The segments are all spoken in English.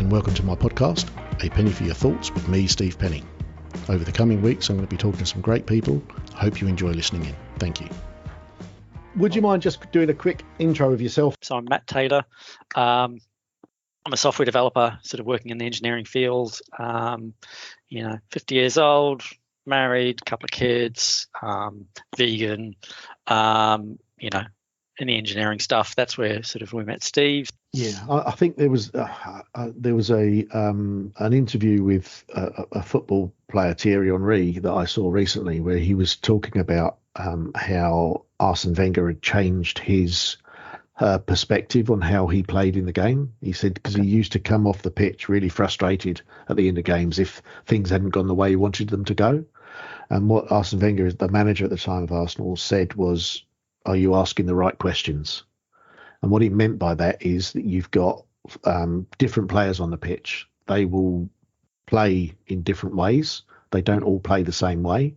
and welcome to my podcast, A Penny for Your Thoughts with me, Steve Penny. Over the coming weeks, I'm going to be talking to some great people. I hope you enjoy listening in. Thank you. Would you mind just doing a quick intro of yourself? So I'm Matt Taylor. I'm a software developer, sort of working in the engineering field. 50 years old, married, couple of kids, vegan. In the engineering stuff. That's where sort of we met Steve. Yeah, I think there was an interview with a football player, Thierry Henry, that I saw recently, where he was talking about how Arsene Wenger had changed his perspective on how he played in the game. He said because he used to come off the pitch really frustrated at the end of games if things hadn't gone the way he wanted them to go. And what Arsene Wenger, the manager at the time of Arsenal, said was, "Are you asking the right questions?" And what he meant by that is that you've got different players on the pitch. They will play in different ways. They don't all play the same way.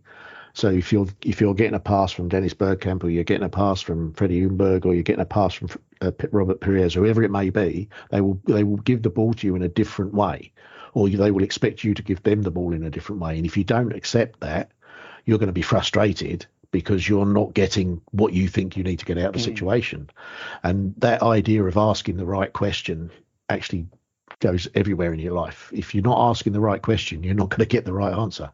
So if you're getting a pass from Dennis Bergkamp, or you're getting a pass from Freddie Ljungberg, or you're getting a pass from Robert Pires, whoever it may be, they will give the ball to you in a different way, or they will expect you to give them the ball in a different way. And if you don't accept that, you're going to be frustrated because you're not getting what you think you need to get out of the situation. And that idea of asking the right question actually goes everywhere in your life. If you're not asking the right question, you're not going to get the right answer.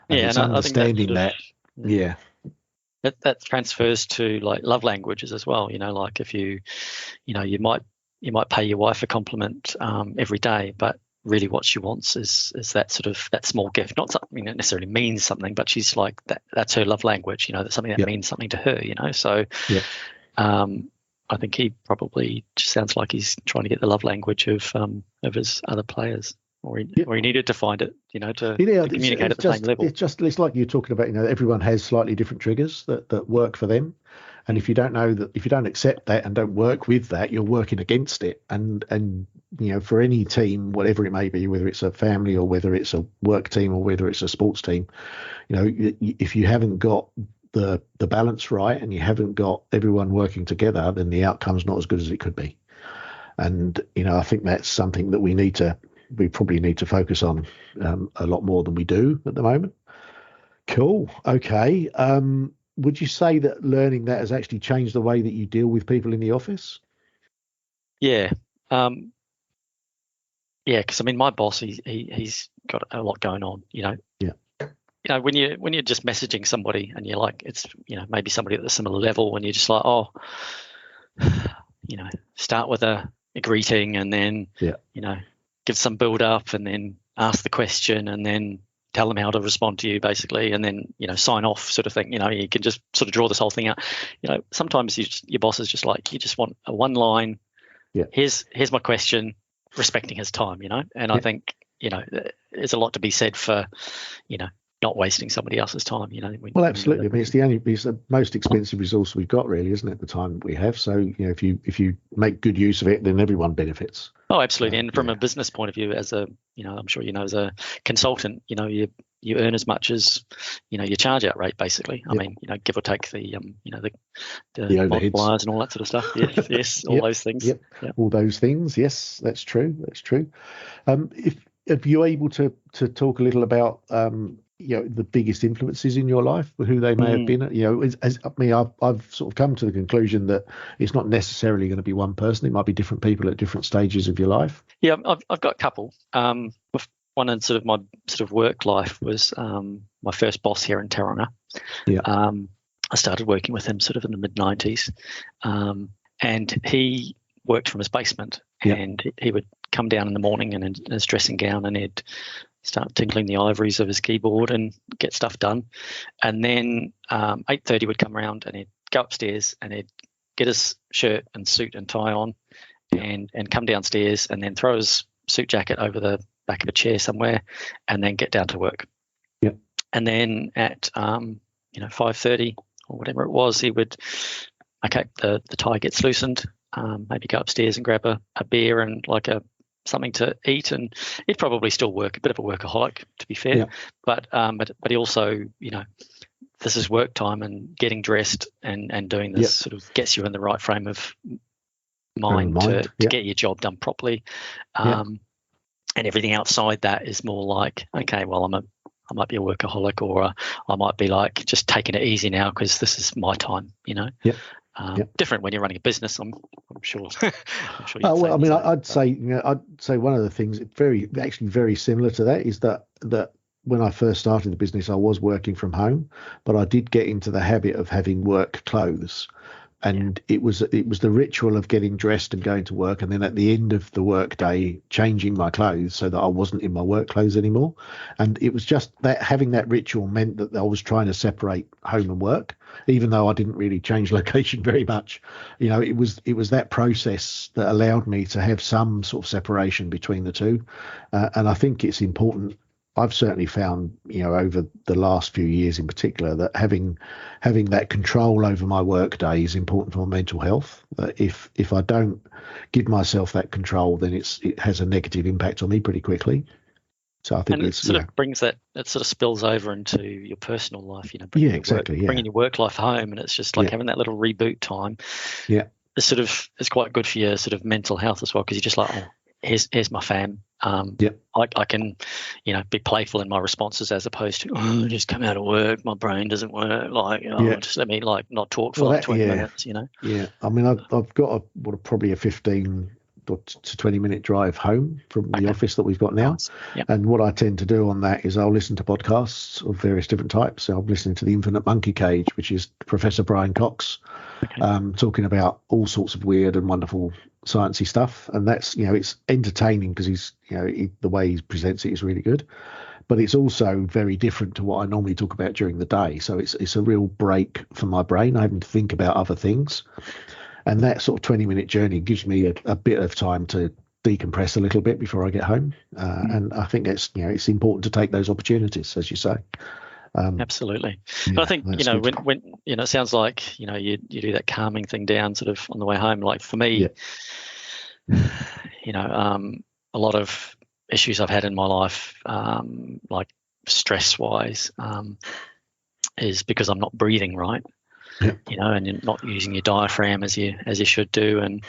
And it's understanding that. That transfers to like love languages as well. Like if you might pay your wife a compliment every day, but really what she wants is that sort of that small gift, not something that necessarily means something, but she's like that's her love language, that's something that means something to her, so I think he probably just sounds like he's trying to get the love language of his other players, or he needed to find it, to communicate at the same level. It's like you're talking about, everyone has slightly different triggers that work for them. And if you don't know that, if you don't accept that and don't work with that, you're working against it. And for any team, whatever it may be, whether it's a family or whether it's a work team or whether it's a sports team, if you haven't got the balance right and you haven't got everyone working together, then the outcome's not as good as it could be. And I think that's something that we probably need to focus on a lot more than we do at the moment. Cool. Okay. Would you say that learning that has actually changed the way that you deal with people in the office? Yeah. Because my boss, he's got a lot going on, Yeah. When you're just messaging somebody and you're like, it's, maybe somebody at a similar level, and you're just like, start with a greeting and then, give some build up and then ask the question and then tell them how to respond to you, basically, and then sign off, sort of thing. You can just sort of draw this whole thing out. Sometimes your boss is just like, you just want a one line. Yeah. Here's my question, respecting his time. And I think there's a lot to be said for not wasting somebody else's time. Well, absolutely. I mean, it's the most expensive resource we've got, really, isn't it? The time that we have. So if you make good use of it, then everyone benefits. Oh, absolutely. And from a business point of view, as a I'm sure as a consultant, you earn as much as your charge out rate, basically. I mean, give or take the overheads, multipliers and all that sort of stuff. Yes, all those things. Yep. All those things. Yes, that's true. If you're able to talk a little about the biggest influences in your life, who they may have been. I've sort of come to the conclusion that it's not necessarily going to be one person. It might be different people at different stages of your life. Yeah, I've got a couple. One in sort of my sort of work life was my first boss here in Tauranga. Yeah. I started working with him sort of in the mid-90s, and he worked from his basement, and he would come down in the morning and in his dressing gown, and he'd start tinkling the ivories of his keyboard and get stuff done. And then 8:30 would come around and he'd go upstairs and he'd get his shirt and suit and tie on and come downstairs and then throw his suit jacket over the back of a chair somewhere and then get down to work. Yeah. And then at 5:30 or whatever it was, he would, the tie gets loosened, maybe go upstairs and grab a beer and something to eat, and he'd probably still work, a bit of a workaholic, to be fair. But he also, this is work time, and getting dressed and doing this sort of gets you in the right frame of mind to get your job done properly. and everything outside that is more like, okay, well, I might be a workaholic, or I might be like just taking it easy now because this is my time, Yep. Different when you're running a business, I'm sure. I'm sure well, I mean, I'd say one of the things very similar to that is that when I first started the business, I was working from home, but I did get into the habit of having work clothes. And it was the ritual of getting dressed and going to work, and then at the end of the work day, changing my clothes so that I wasn't in my work clothes anymore. And it was just that having that ritual meant that I was trying to separate home and work, even though I didn't really change location very much. It was that process that allowed me to have some sort of separation between the two. And I think it's important. I've certainly found, over the last few years in particular, that having that control over my work day is important for my mental health. If I don't give myself that control, then it has a negative impact on me pretty quickly. So I think it sort of brings that, it sort of spills over into your personal life, bringing your work life home, and it's just like having that little reboot time. Yeah, it's quite good for your sort of mental health as well, because you're just like, here's my fam. I can, be playful in my responses as opposed to just come out of work, my brain doesn't work. Just let me not talk for 20 minutes. Yeah, I mean, I've got probably a 15 to 20 minute drive home from the office that we've got now. Nice. Yep. And what I tend to do on that is I'll listen to podcasts of various different types. So I'm listening to the Infinite Monkey Cage, which is Professor Brian Cox, talking about all sorts of weird and wonderful sciencey stuff. And that's, it's entertaining because he's, the way he presents it is really good. But it's also very different to what I normally talk about during the day. So it's a real break for my brain. I having to think about other things. And that sort of 20-minute journey gives me a bit of time to decompress a little bit before I get home. And I think it's important to take those opportunities, as you say. Absolutely. But I think, when it sounds like, you do that calming thing down sort of on the way home. Like for me, a lot of issues I've had in my life, like stress-wise, is because I'm not breathing right. And you're not using your diaphragm as you should do, and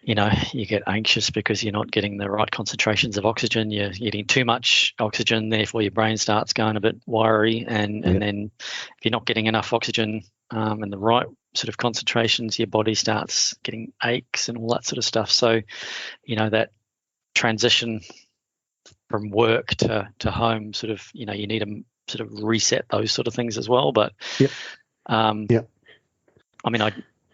you get anxious because you're not getting the right concentrations of oxygen. You're getting too much oxygen, therefore your brain starts going a bit wiry, and then if you're not getting enough oxygen and the right sort of concentrations, your body starts getting aches and all that sort of stuff. So that transition from work to home, sort of, you need to sort of reset those sort of things as well. But I mean, I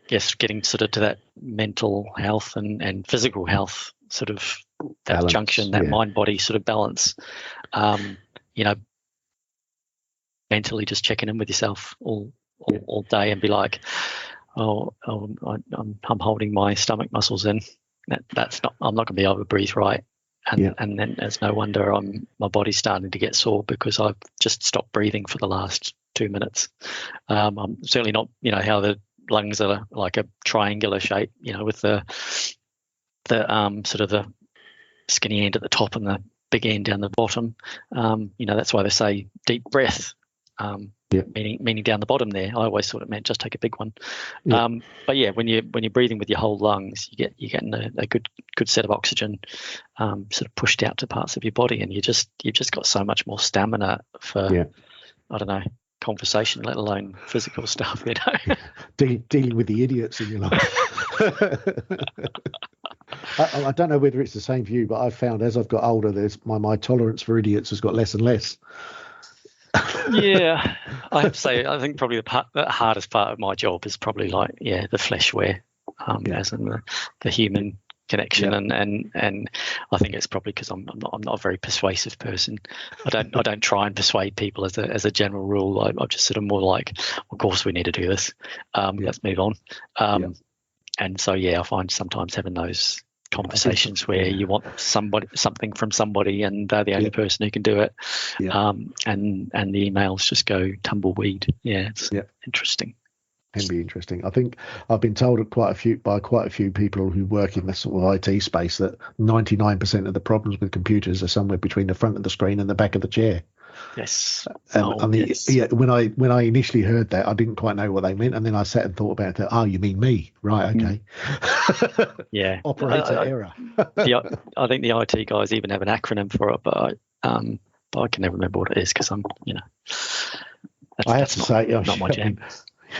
guess getting sort of to that mental health and physical health, sort of that balance, junction, that mind-body sort of balance, mentally just checking in with yourself all day and be like, I'm holding my stomach muscles in. That's not, I'm not going to be able to breathe right. And then it's no wonder my body's starting to get sore because I've just stopped breathing for the last 2 minutes. I'm certainly not, how the lungs are like a triangular shape, with the sort of the skinny end at the top and the big end down the bottom. That's why they say deep breath, meaning down the bottom there. I always thought it meant just take a big one. But when you're breathing with your whole lungs, you're getting a good set of oxygen sort of pushed out to parts of your body, and you've just got so much more stamina for I don't know, conversation, let alone physical stuff. Dealing with the idiots in your life. I don't know whether it's the same for you, but I've found as I've got older, there's my tolerance for idiots has got less and less. I have to say, I think probably the hardest part of my job is probably the flesh wear, as in the human connection, and I think it's probably because I'm not a very persuasive person. I don't try and persuade people as a general rule. I'm just sort of more like, of course we need to do this. Let's move on. And so I find sometimes having those conversations where you want something from somebody, and they're the only person who can do it, and the emails just go tumbleweed. It's interesting. Can be interesting. I think I've been told by quite a few people who work in the sort of IT space that 99% of the problems with computers are somewhere between the front of the screen and the back of the chair. Yes. And Yes. yeah, when I initially heard that, I didn't quite know what they meant, and then I sat and thought about it. Oh, you mean me? Right? Okay. Yeah. Operator error. I think the IT guys even have an acronym for it, but I can never remember what it is because I'm, I have to say, not my jam.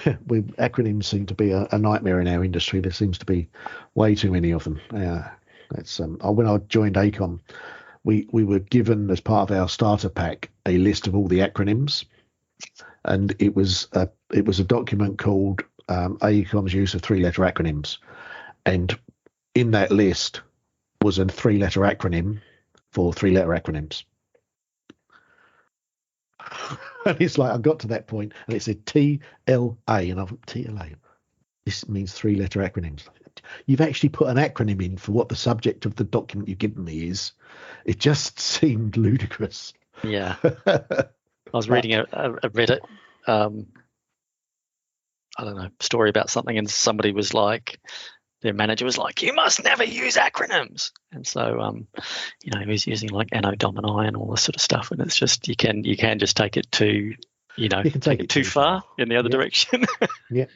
Acronyms seem to be a nightmare in our industry. There seems to be way too many of them. That's when I joined AECOM, we were given as part of our starter pack a list of all the acronyms, and it was a document called AECOM's use of 3-letter acronyms, and in that list was a 3-letter acronym for 3-letter acronyms. And it's like I got to that point and it said TLA, and I've TLA. This means 3-letter acronyms. You've actually put an acronym in for what the subject of the document you've given me is. It just seemed ludicrous. Yeah. I was reading a Reddit, I don't know, story about something, and somebody was like, their manager was like, "You must never use acronyms." And so, he was using like Anno Domini and all this sort of stuff. And it's just, you can just take it to, you can take it too far in the other direction. Yeah.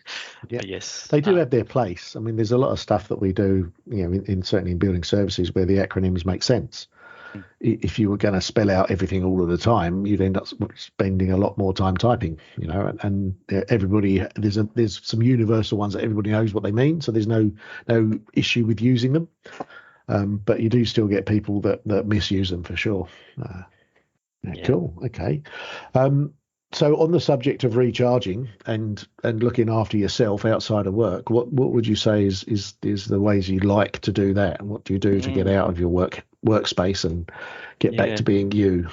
But yes. They do have their place. I mean, there's a lot of stuff that we do, certainly in building services where the acronyms make sense. If you were going to spell out everything all of the time, you'd end up spending a lot more time typing, and everybody, there's some universal ones that everybody knows what they mean. So there's no issue with using them. But you do still get people that misuse them for sure. Cool. Okay. So on the subject of recharging and looking after yourself outside of work, what would you say is the ways you like to do that, and what do you do to get out of your workspace and get back to being you?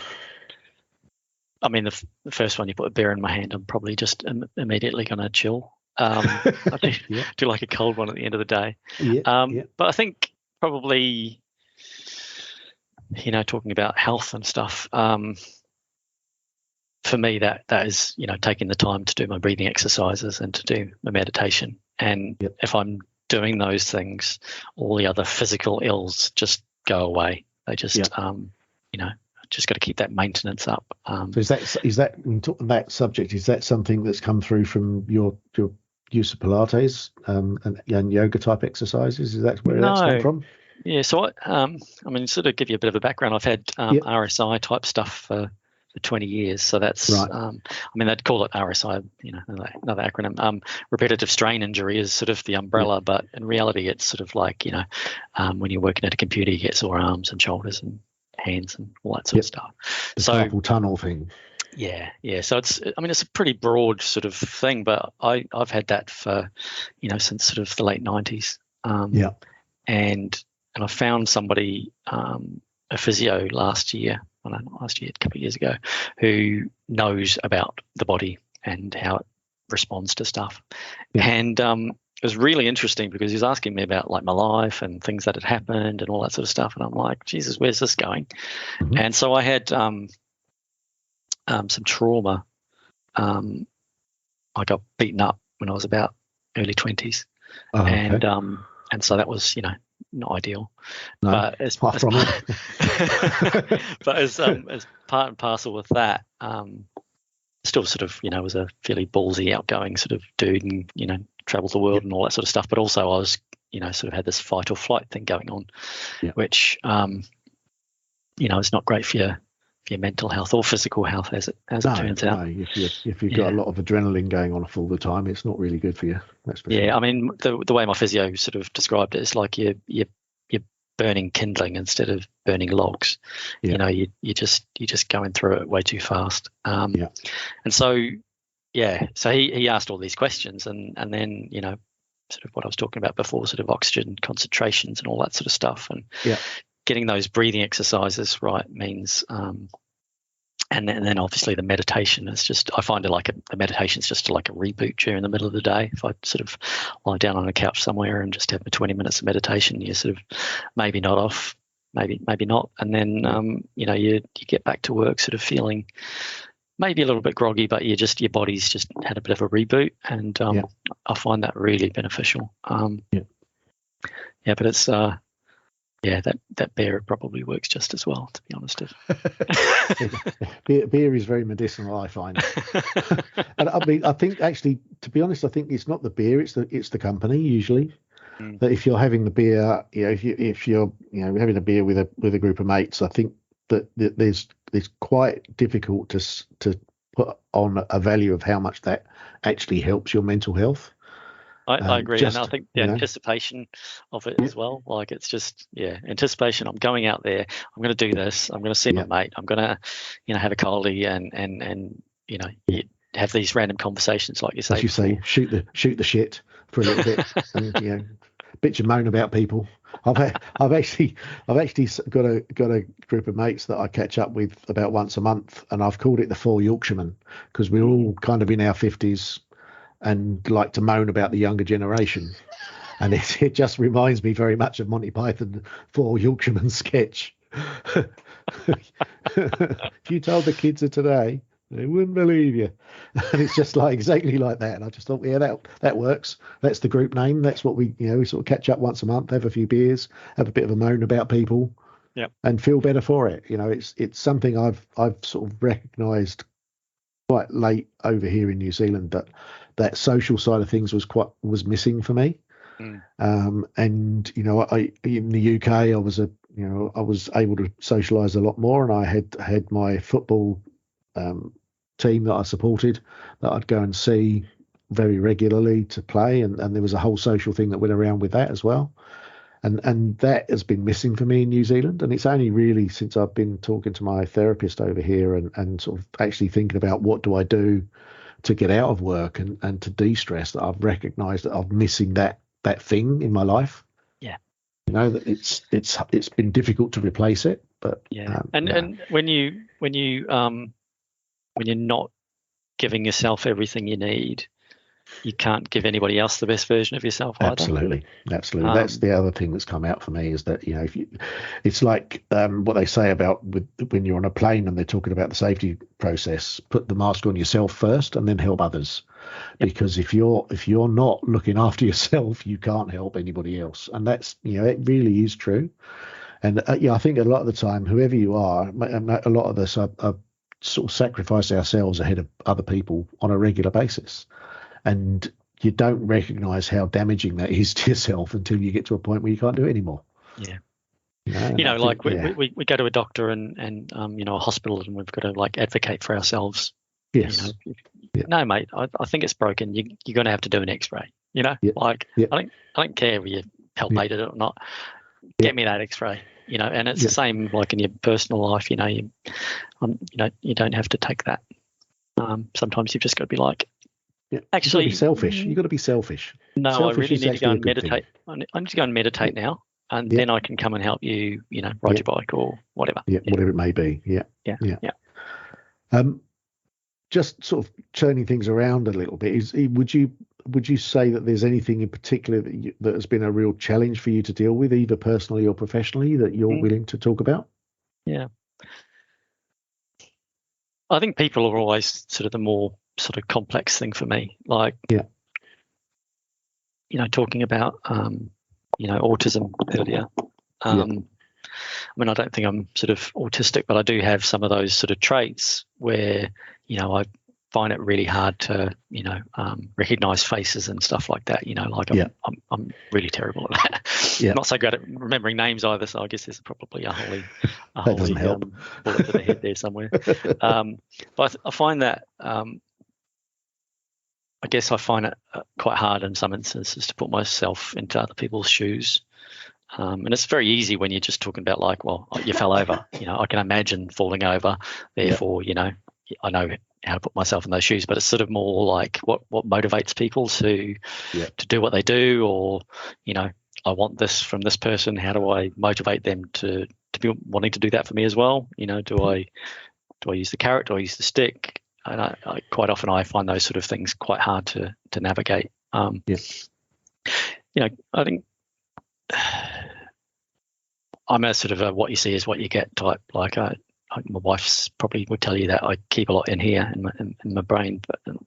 I mean, the first one, you put a beer in my hand, I'm probably just immediately going to chill. I do like a cold one at the end of the day. But I think probably, talking about health and stuff, for me, that is, taking the time to do my breathing exercises and to do my meditation. And if I'm doing those things, all the other physical ills just go away. They just, just got to keep that maintenance up. So is that that subject? Is that something that's come through from your use of Pilates and yoga type exercises? Is that where that's come from? Yeah. So sort of give you a bit of a background. I've had RSI type stuff for 20 years. So that's, right. They'd call it RSI, another acronym. Repetitive strain injury is sort of the umbrella, but in reality, it's sort of like, when you're working at a computer, you get sore arms and shoulders and hands and all that sort of stuff. The carpal tunnel thing. Yeah. So it's a pretty broad sort of thing, but I've had that for, since sort of the late 90s. And I found somebody, a physio a couple of years ago, who knows about the body and how it responds to stuff. And it was really interesting because he was asking me about like my life and things that had happened and all that sort of stuff. And I'm like, Jesus, where's this going? Mm-hmm. And so I had some trauma. I got beaten up when I was about early 20s. Oh, okay. And so that was, not ideal. No, but as part from it. But as part and parcel with that, still sort of, was a fairly ballsy, outgoing sort of dude, and traveled the world and all that sort of stuff. But also I was, sort of had this fight or flight thing going on, which is not great for your mental health or physical health, as it turns out. No, if you've got a lot of adrenaline going on all the time, it's not really good for you. That's for sure. I mean, the way my physio sort of described it is like you're burning kindling instead of burning logs. You're just going through it way too fast. And so so he asked all these questions, and then sort of what I was talking about before, sort of oxygen concentrations and all that sort of stuff, and getting those breathing exercises right means, and then obviously the meditation is just, I find it like the meditation is just like a reboot during the middle of the day. If I sort of lie down on a couch somewhere and just have my 20 minutes of meditation, you're sort of maybe not off, maybe not, and then you get back to work sort of feeling maybe a little bit groggy, but your body's just had a bit of a reboot, and I find that really beneficial. But it's Yeah, that beer probably works just as well, to be honest. Beer is very medicinal, I find. And I mean, I think actually, to be honest, I think it's not the beer; it's the company usually. That if you're having the beer, if you're having a beer with a group of mates, I think that it's quite difficult to put on a value of how much that actually helps your mental health. I agree, and I think the anticipation of it as well. Like it's just anticipation. I'm going out there. I'm going to do this. I'm going to see my mate. I'm going to have a coldie and you have these random conversations, like you say. As you say, shoot the shit for a little bit, and bitch and moan about people. I've actually got a group of mates that I catch up with about once a month, and I've called it the 4 Yorkshiremen because we're all kind of in our 50s. And like to moan about the younger generation, and it just reminds me very much of Monty Python 4 Yorkshiremen sketch. If you told the kids of today, they wouldn't believe you. And it's just like exactly like that. And I just thought, that works. That's the group name. That's what we sort of catch up once a month, have a few beers, have a bit of a moan about people, and feel better for it. It's something I've sort of recognised quite late over here in New Zealand that social side of things was missing for me. And I in the UK I was able to socialise a lot more, and I had my football team that I supported that I'd go and see very regularly to play, and there was a whole social thing that went around with that as well. And that has been missing for me in New Zealand. And it's only really since I've been talking to my therapist over here and sort of actually thinking about what do I do to get out of work and to de-stress that I've recognised that I'm missing that thing in my life. Yeah. That it's been difficult to replace it. But and when you're not giving yourself everything you need, you can't give anybody else the best version of yourself either. Absolutely. That's the other thing that's come out for me is that it's like what they say about when you're on a plane and they're talking about the safety process. Put the mask on yourself first, and then help others. Yep. Because if you're not looking after yourself, you can't help anybody else, and that's it really is true. And I think a lot of the time, whoever you are, a lot of us are sort of sacrifice ourselves ahead of other people on a regular basis. And you don't recognise how damaging that is to yourself until you get to a point where you can't do it anymore. Yeah. We go to a doctor and a hospital, and we've got to like advocate for ourselves. Yes. No, mate, I think it's broken. You're going to have to do an X-ray. I don't care if you palpated it or not. Get me that X-ray. And it's the same like in your personal life. You don't have to take that. Sometimes you've just got to be like. Yeah. Actually, you've got to be selfish. No, I really need to go and meditate. I need to go and meditate now, and then I can come and help you. Ride your bike or whatever. Yeah, whatever it may be. Yeah. Just sort of turning things around a little bit. Would you say that there's anything in particular that has been a real challenge for you to deal with, either personally or professionally, that you're willing to talk about? Yeah, I think people are always sort of the more sort of complex thing for me, like talking about autism earlier. I mean, I don't think I'm sort of autistic, but I do have some of those sort of traits where I find it really hard to recognize faces and stuff like that. I'm really terrible at that. I'm not so good at remembering names either, so I guess there's probably a holy bullet to the head there somewhere. But I find that I guess I find it quite hard in some instances to put myself into other people's shoes. And it's very easy when you're just talking about like, well, you fell over. I can imagine falling over. Therefore, I know how to put myself in those shoes. But it's sort of more like what motivates people to do what they do, or I want this from this person. How do I motivate them to be wanting to do that for me as well? Do I use the carrot? Do I use the stick? And I quite often I find those sort of things quite hard to navigate. I think I'm a sort of a what you see is what you get type. Like my wife's probably would tell you that I keep a lot in here in my brain,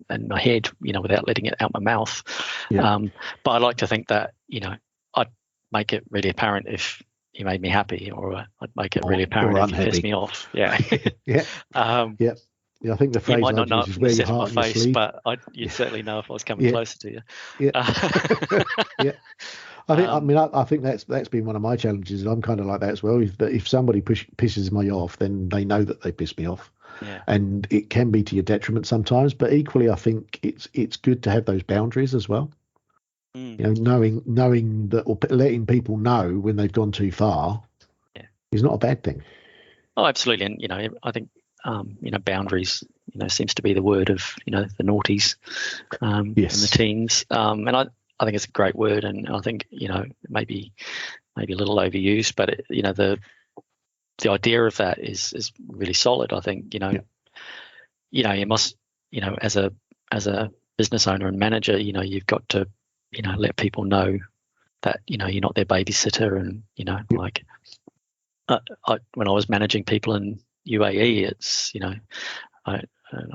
and my head, without letting it out my mouth. But I like to think that I'd make it really apparent if you made me happy, or I'd make it really apparent if you pissed me off. Yeah. Yeah. Yeah, I think the phrase you might I'd not use is wear your heart on your sleeve. But you'd certainly know if I was coming closer to you. Yeah. Yeah. I think that's been one of my challenges. I'm kind of like that as well. If somebody pisses me off, then they know that they pissed me off. Yeah. And it can be to your detriment sometimes, but equally, I think it's good to have those boundaries as well. You know, knowing that, or letting people know when they've gone too far, is not a bad thing. Oh, absolutely. And I think boundaries, seems to be the word of the noughties, and the teens. And I think it's a great word, and I think maybe a little overused, but the idea of that is really solid. I think you must as a business owner and manager, you've got to let people know that you're not their babysitter, and like when I was managing people in UAE, it's I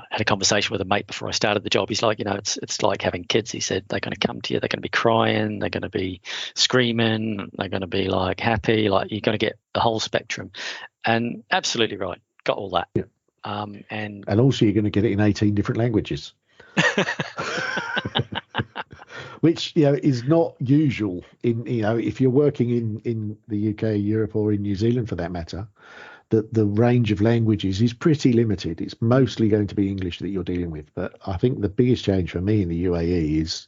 had a conversation with a mate before I started the job. He's like, it's like having kids. He said they're going to come to you, they're going to be crying, they're going to be screaming, they're going to be like happy, like you're going to get the whole spectrum. And absolutely right, got all that. Yeah. And also you're going to get it in 18 different languages. Which is not usual in if you're working in the UK, Europe, or in New Zealand for that matter. The range of languages is pretty limited. It's mostly going to be English that you're dealing with. But I think the biggest change for me in the UAE is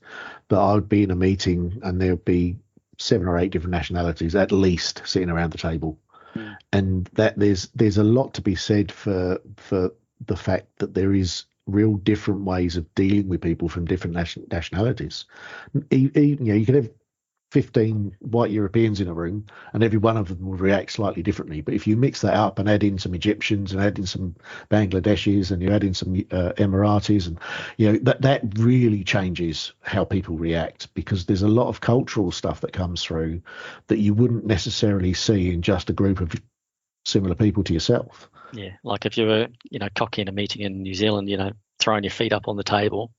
that I would be in a meeting and there would be 7 or 8 different nationalities at least sitting around the table, and that there's a lot to be said for the fact that there is real different ways of dealing with people from different nationalities. You could have 15 white Europeans in a room and every one of them will react slightly differently. But if you mix that up and add in some Egyptians and add in some Bangladeshis and you add in some Emiratis, and that really changes how people react, because there's a lot of cultural stuff that comes through that you wouldn't necessarily see in just a group of similar people to yourself. Yeah, like if you were, cocky in a meeting in New Zealand, throwing your feet up on the table,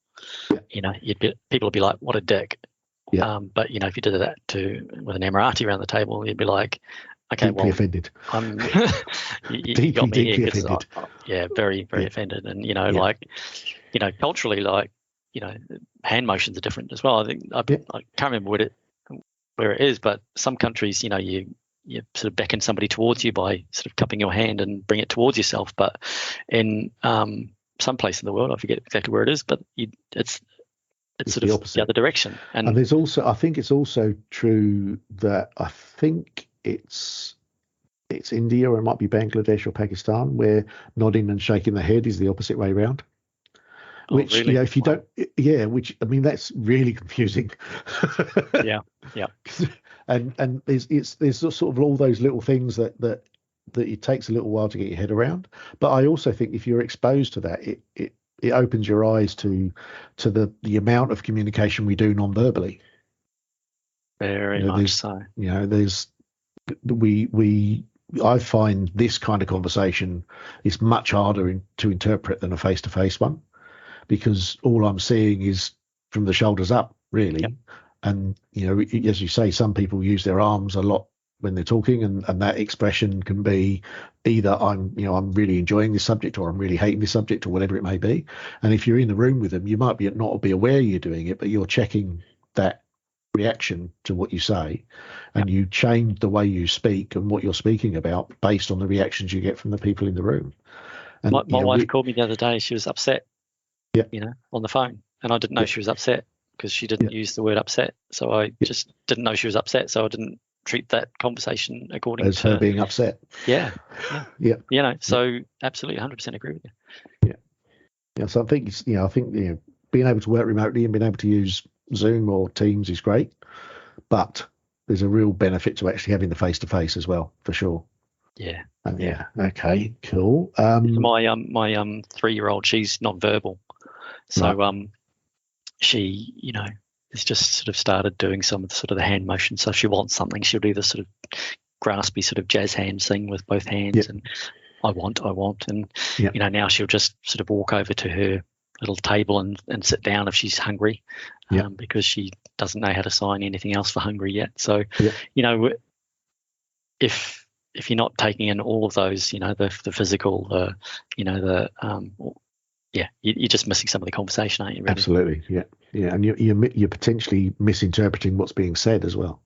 people would be like, "What a dick." Yeah. But if you did that with an Emirati around the table, you'd be like, "Okay, deeply offended." You got me deeply offended. Very, very offended. And culturally, hand motions are different as well. I think I can't remember where it is, but some countries, you sort of beckon somebody towards you by sort of cupping your hand and bring it towards yourself. But in some place in the world, I forget exactly where it is, but it's sort of opposite. The other direction. And there's also, I think it's also true that I think it's India, or it might be Bangladesh or Pakistan, where nodding and shaking the head is the opposite way around. Which, really? If you don't, which, I mean, that's really confusing. Yeah. And there's sort of all those little things that it takes a little while to get your head around. But I also think if you're exposed to that, it opens your eyes to the amount of communication we do non-verbally. Very much so. I find this kind of conversation is much harder to interpret than a face-to-face one, because all I'm seeing is from the shoulders up, really. Yep. And as you say, some people use their arms a lot when they're talking, and that expression can be either I'm really enjoying this subject, or I'm really hating this subject, or whatever it may be. And if you're in the room with them, you might not be aware you're doing it, but you're checking that reaction to what you say, and you change the way you speak and what you're speaking about based on the reactions you get from the people in the room. And my wife called me the other day. She was upset, on the phone, and I didn't know she was upset because she didn't use the word upset. So I just didn't know she was upset. So I didn't treat that conversation according as to her being upset. Yeah. So absolutely 100% agree with you. Yeah. So I think being able to work remotely and being able to use Zoom or Teams is great, but there's a real benefit to actually having the face-to-face as well, for sure. Yeah. Okay, cool. My 3-year-old, she's non-verbal, so she has just sort of started doing some of the sort of the hand motions. So if she wants something, she'll do the sort of graspy sort of jazz hand thing with both hands, and I want, and now she'll just sort of walk over to her little table and sit down if she's hungry, because she doesn't know how to sign anything else for hungry yet. So if you're not taking in all of those, the physical, you're just missing some of the conversation, aren't you? Really? Absolutely, yeah, and you're potentially misinterpreting what's being said as well.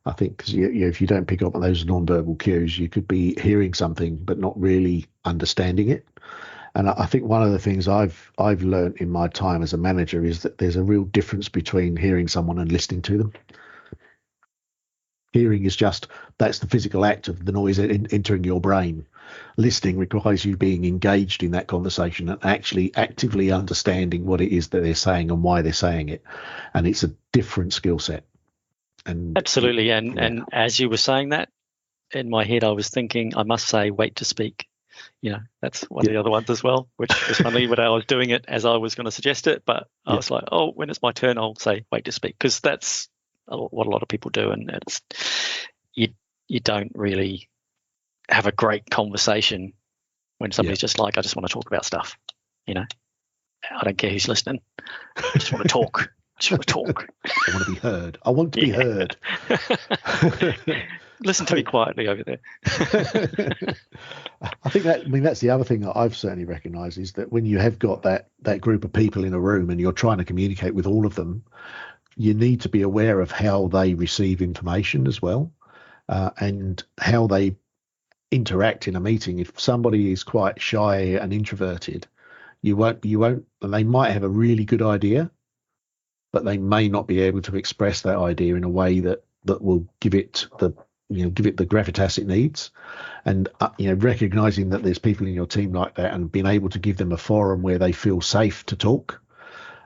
I think because if you don't pick up on those non-verbal cues, you could be hearing something but not really understanding it. And I think one of the things I've learned in my time as a manager is that there's a real difference between hearing someone and listening to them. Hearing is that's the physical act of the noise entering your brain. Listening requires you being engaged in that conversation and actually actively understanding what it is that they're saying and why they're saying it. And it's a different skill set. And absolutely. And as you were saying that, in my head, I was thinking, I must say, wait to speak. That's one of the other ones as well, which was funny when I was doing it as I was going to suggest it. But I was like, when it's my turn, I'll say, wait to speak, because that's what a lot of people do. And it's you don't really have a great conversation when somebody's just like, I just want to talk about stuff. I don't care who's listening. I just want to talk. I want to be heard. I want to be heard. Listen to me quietly over there. I think that's the other thing that I've certainly recognised is that when you have got that group of people in a room and you're trying to communicate with all of them, you need to be aware of how they receive information as well, and how they interact in a meeting. If somebody is quite shy and introverted, you won't, and they might have a really good idea, but they may not be able to express that idea in a way that will give it the gravitas it needs. And recognizing that there's people in your team like that and being able to give them a forum where they feel safe to talk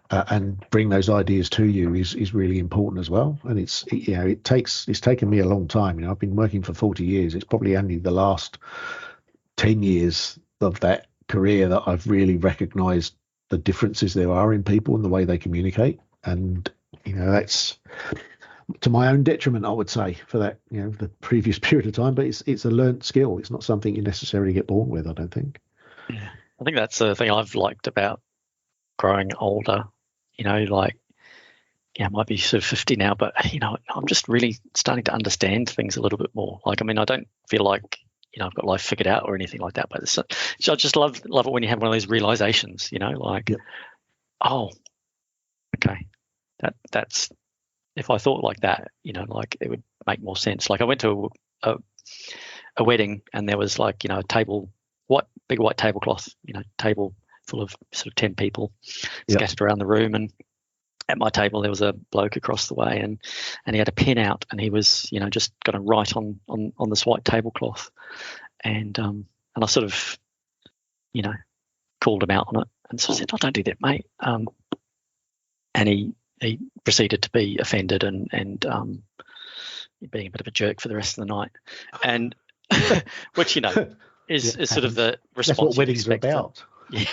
and bring those ideas to you is really important as well. And it's taken me a long time. I've been working for 40 years. It's probably only the last 10 years of that career that I've really recognized the differences there are in people and the way they communicate. And that's to my own detriment, I would say, for that the previous period of time. But it's a learnt skill. It's not something you necessarily get born with, I don't think. Yeah, I think that's the thing I've liked about growing older. I might be sort of 50 now, but I'm just really starting to understand things a little bit more. I don't feel like I've got life figured out or anything like that. But I just love it when you have one of those realizations. Oh, okay, that's if I thought like that, it would make more sense. I went to a wedding and there was a table, big white tablecloth, table full of sort of 10 people scattered around the room, and at my table there was a bloke across the way, and he had a pen out and he was just going to write on this white tablecloth, and I sort of called him out on it, and so I said, "Oh, don't do that, mate." And he proceeded to be offended and being a bit of a jerk for the rest of the night, and which is sort of the response. That's what weddings are about. Yeah.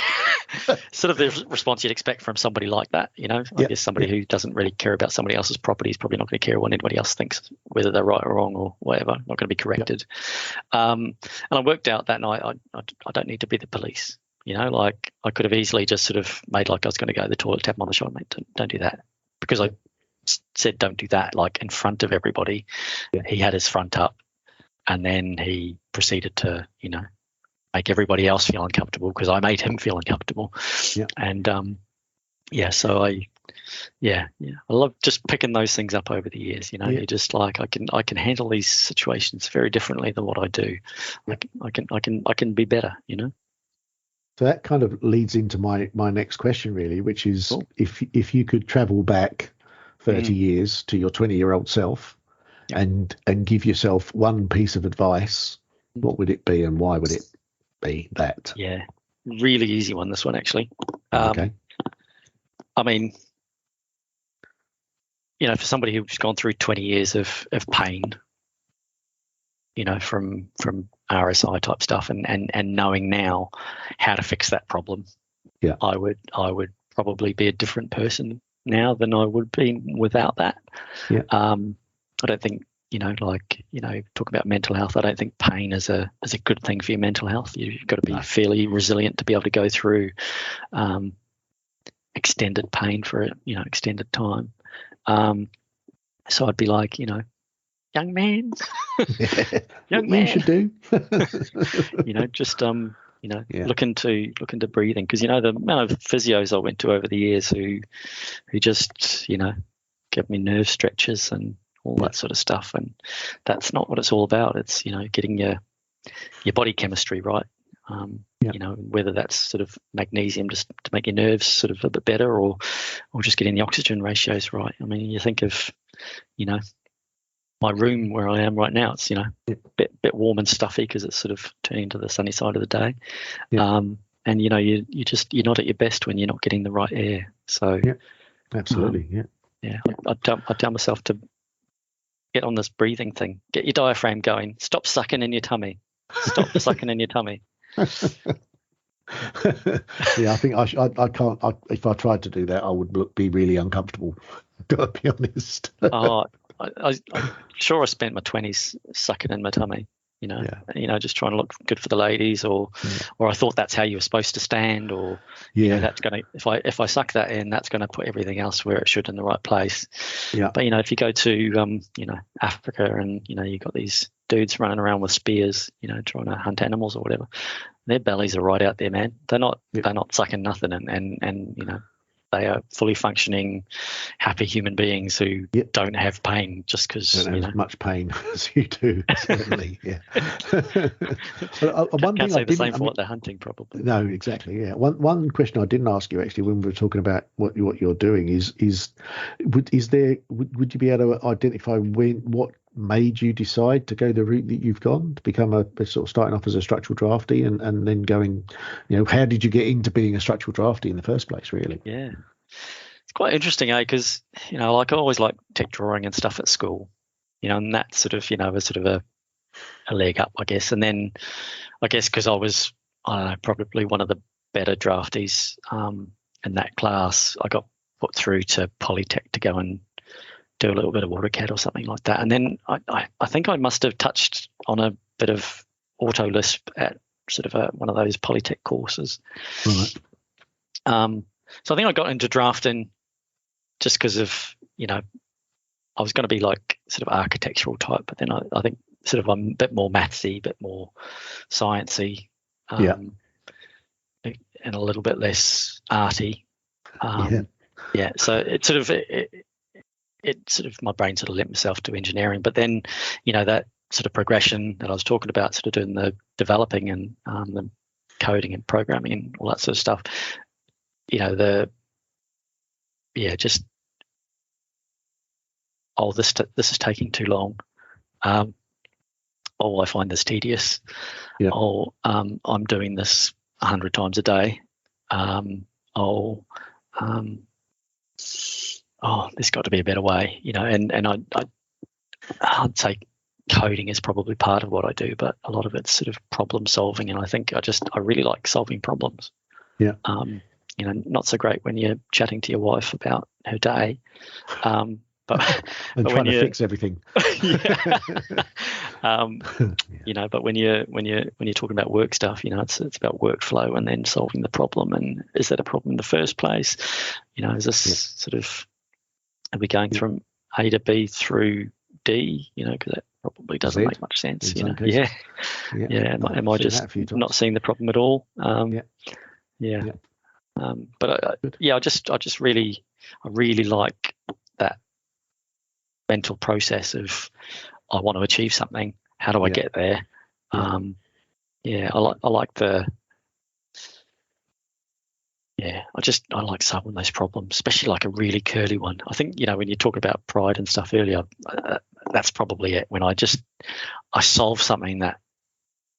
Sort of the response you'd expect from somebody like that. I guess somebody who doesn't really care about somebody else's property is probably not going to care what anybody else thinks, whether they're right or wrong or whatever. Not going to be corrected. And I worked out that night I don't need to be the police. I could have easily just sort of made like I was going to go to the toilet, tap him on the shoulder, mate, don't do that, because I said don't do that in front of everybody. He had his front up, and then he proceeded to make everybody else feel uncomfortable because I made him feel uncomfortable. And so I love just picking those things up over the years. You're just like, I can handle these situations very differently than what I do. I can be better. So that kind of leads into my next question, really, which is if you could travel back 30 years to your 20-year-old self and give yourself one piece of advice, what would it be and why would it be that? Yeah, really easy one, this one, actually. Okay. I mean, for somebody who's gone through 20 years of pain, from RSI type stuff and knowing now how to fix that problem, I would probably be a different person now than I would be without that. I don't think talk about mental health. I don't think pain is a good thing for your mental health. You've got to be fairly resilient to be able to go through extended pain for extended time. So I'd be like, young man, young man, you should do. Just look into breathing, because the amount of physios I went to over the years who just give me nerve stretches and all that sort of stuff, and that's not what it's all about. It's getting your body chemistry right. Whether that's sort of magnesium just to make your nerves sort of a bit better, or just getting the oxygen ratios right. I mean, you think of my room where I am right now, it's bit warm and stuffy because it's sort of turning to the sunny side of the day. And you're not at your best when you're not getting the right air. So absolutely. I tell myself to get on this breathing thing, get your diaphragm going, stop sucking in your tummy, stop sucking in your tummy. I think I can't. If I tried to do that, I would be really uncomfortable. I've got to be honest. I'm sure I spent my 20s sucking in my tummy. Just trying to look good for the ladies, or I thought that's how you were supposed to stand, or that's gonna, if I suck that in, that's gonna put everything else where it should, in the right place. But if you go to Africa, and you got these dudes running around with spears, trying to hunt animals or whatever, their bellies are right out there, man. They're not sucking nothing, and they are fully functioning, happy human beings who don't have pain just because don't have as much pain as you do. Certainly, But can't say the same for what they're hunting, probably. No, exactly. Yeah. One question I didn't ask you actually when we were talking about what you're doing would you be able to identify what made you decide to go the route that you've gone, to become a sort of starting off as a structural drafty and then going, how did you get into being a structural drafty in the first place, really? Yeah, it's quite interesting, because I always like tech drawing and stuff at school, and that sort of was sort of a leg up, I guess. And then I guess because I was, I don't know, probably one of the better drafties in that class, I got put through to Polytech to go and do a little bit of AutoCAD or something like that. And then I think I must have touched on a bit of AutoLisp at sort of one of those Polytech courses. Right. So I think I got into drafting just because of, I was going to be like sort of architectural type, but then I think sort of I'm a bit more mathsy, a bit more sciencey, and a little bit less arty. So it sort of my brain sort of lent myself to engineering, but then that sort of progression that I was talking about, sort of doing the developing and the coding and programming and all that sort of stuff, this is taking too long. I find this tedious. I'm doing this 100 times a day. There's got to be a better way, and I'd say coding is probably part of what I do, but a lot of it's sort of problem solving, and I think I really like solving problems. Not so great when you're chatting to your wife about her day, but and trying to fix everything. But when you're talking about work stuff, it's about workflow and then solving the problem, and is that a problem in the first place? Is this sort of, are we going from A to B through D? Because that probably doesn't make much sense. Am I just not seeing the problem at all? But I really like that mental process of, I want to achieve something. How do I get there? I like the. I like solving those problems, especially like a really curly one. I think, when you talk about pride and stuff earlier, that's probably it. When I solved something that